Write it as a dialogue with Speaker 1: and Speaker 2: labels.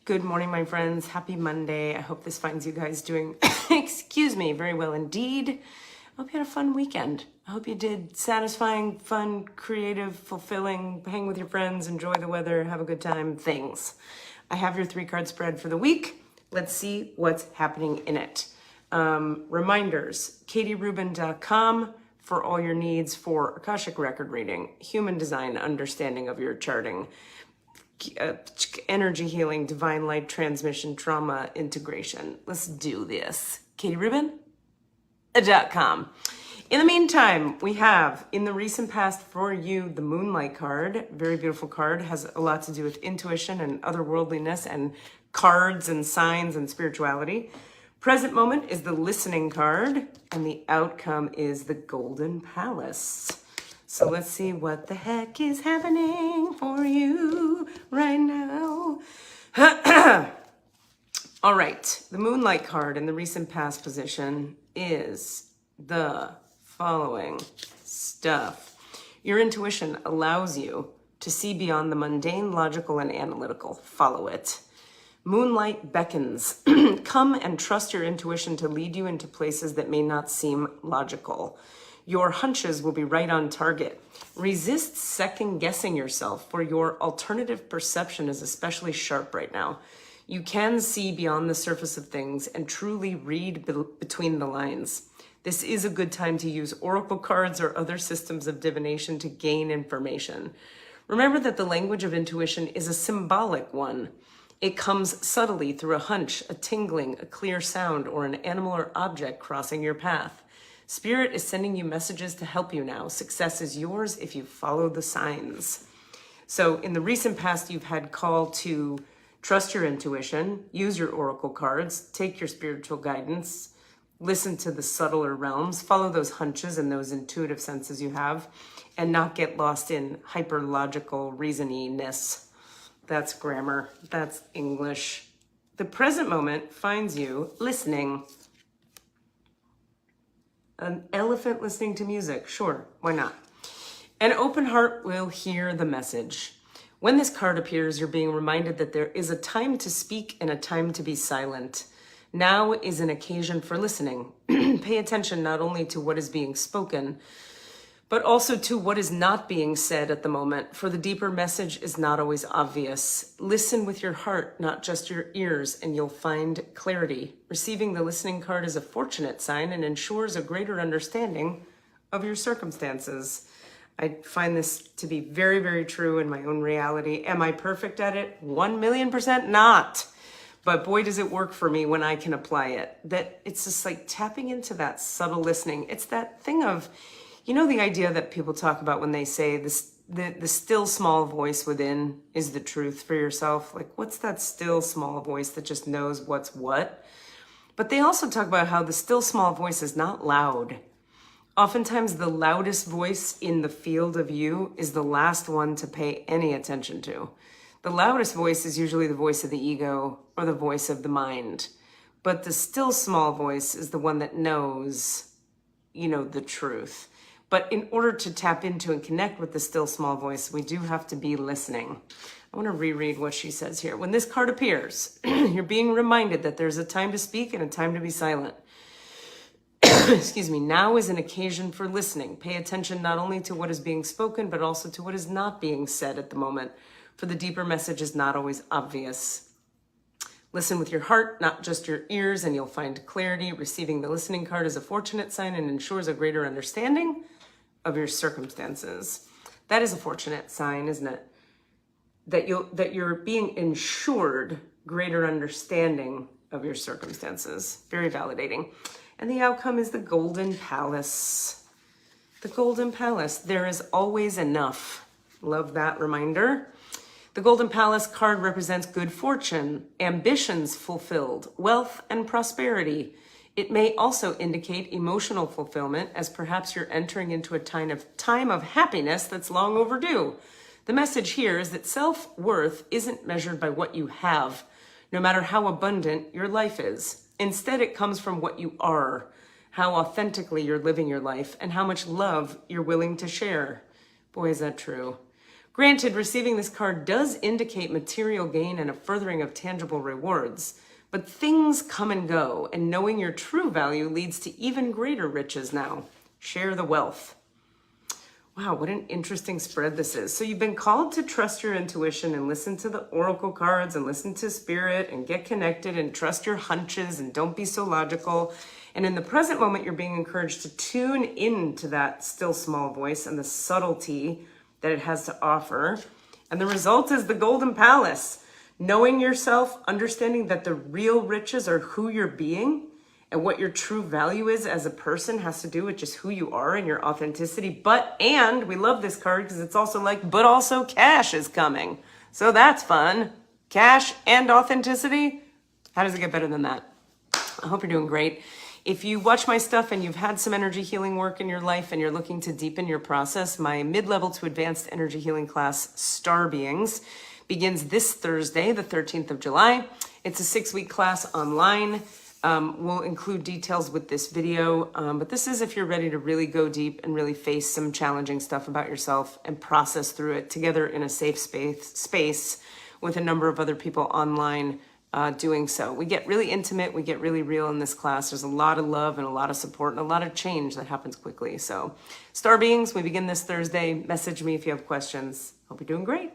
Speaker 1: Good morning, my friends. Happy Monday. I hope this finds you guys doing, excuse me, very well indeed. I hope you had a fun weekend. I hope you did satisfying, fun, creative, fulfilling, hang with your friends, enjoy the weather, have a good time things. I have your 3-card spread for the week. Let's see what's happening in it. Reminders, katierubin.com for all your needs for Akashic record reading, human design, understanding of your charting, energy healing, divine light transmission, trauma integration. Let's do this. katierubin.com. In the meantime, we have in the recent past for you the Moonlight card. Very beautiful card. Has a lot to do with intuition and otherworldliness and cards and signs and spirituality. Present moment is the Listening card, and the outcome is the Golden Palace. So let's see what the heck is happening for you right now. All right, the Moonlight card in the recent past position is the following stuff. Your intuition allows you to see beyond the mundane, logical, and analytical. Follow it. Moonlight beckons. Come and trust your intuition to lead you into places that may not seem logical. Your hunches will be right on target. Resist second-guessing yourself, for your alternative perception is especially sharp right now. You can see beyond the surface of things and truly read between the lines. This is a good time to use oracle cards or other systems of divination to gain information. Remember that the language of intuition is a symbolic one. It comes subtly through a hunch, a tingling, a clear sound, or an animal or object crossing your path. Spirit is sending you messages to help you now. Success is yours if you follow the signs. So in the recent past, you've had call to trust your intuition, use your oracle cards, take your spiritual guidance, listen to the subtler realms, follow those hunches and those intuitive senses you have, and not get lost in hyper-logical reasoniness. That's grammar. That's English. The present moment finds you listening. An elephant listening to music. Sure, why not? An open heart will hear the message. When this card appears, you're being reminded that there is a time to speak and a time to be silent. Now is an occasion for listening. Pay attention not only to what is being spoken, but also to what is not being said at the moment, for the deeper message is not always obvious. Listen with your heart, not just your ears, and you'll find clarity. Receiving the Listening card is a fortunate sign and ensures a greater understanding of your circumstances. I find this to be very, very true in my own reality. Am I perfect at it? 1,000,000% not. But boy, does it work for me when I can apply it. That it's just like tapping into that subtle listening. It's that thing of, you know, the idea that people talk about when they say this, the still small voice within is the truth for yourself. Like, what's that still small voice that just knows what's what? But they also talk about how the still small voice is not loud. Oftentimes, the loudest voice in the field of you is the last one to pay any attention to. The loudest voice is usually the voice of the ego or the voice of the mind. But the still small voice is the one that knows, you know, the truth. But in order to tap into and connect with the still small voice, we do have to be listening. I want to reread what she says here. When this card appears, you're being reminded that there's a time to speak and a time to be silent. Excuse me. Now is an occasion for listening. Pay attention not only to what is being spoken, but also to what is not being said at the moment, for the deeper message is not always obvious. Listen with your heart, not just your ears, and you'll find clarity. Receiving the Listening card is a fortunate sign and ensures a greater understanding of your circumstances. That is a fortunate sign, isn't it? That you're being ensured greater understanding of your circumstances. Very validating. And the outcome is the Golden Palace. The Golden Palace. There is always enough. Love that reminder. The Golden Palace card represents good fortune, ambitions fulfilled, wealth and prosperity. It may also indicate emotional fulfillment, as perhaps you're entering into a time of happiness that's long overdue. The message here is that self-worth isn't measured by what you have, no matter how abundant your life is. Instead, it comes from what you are, how authentically you're living your life, and how much love you're willing to share. Boy, is that true. Granted, receiving this card does indicate material gain and a furthering of tangible rewards, but things come and go, and knowing your true value leads to even greater riches now. Share the wealth. Wow, what an interesting spread this is. So you've been called to trust your intuition and listen to the oracle cards and listen to spirit and get connected and trust your hunches and don't be so logical. And in the present moment, you're being encouraged to tune into that still small voice and the subtlety that it has to offer. And the result is the Golden Palace. Knowing yourself, understanding that the real riches are who you're being, and what your true value is as a person has to do with just who you are and your authenticity. And we love this card because it's also like, but also cash is coming. So that's fun. Cash and authenticity. How does it get better than that? I hope you're doing great. If you watch my stuff and you've had some energy healing work in your life and you're looking to deepen your process, my mid-level to advanced energy healing class, Star Beings, begins this Thursday, the 13th of July. It's a 6-week class online. We'll include details with this video, but this is if you're ready to really go deep and really face some challenging stuff about yourself and process through it together in a safe space with a number of other people online doing so. We get really intimate, we get really real in this class. There's a lot of love and a lot of support and a lot of change that happens quickly. So Star Beings, we begin this Thursday. Message me if you have questions. Hope you're doing great.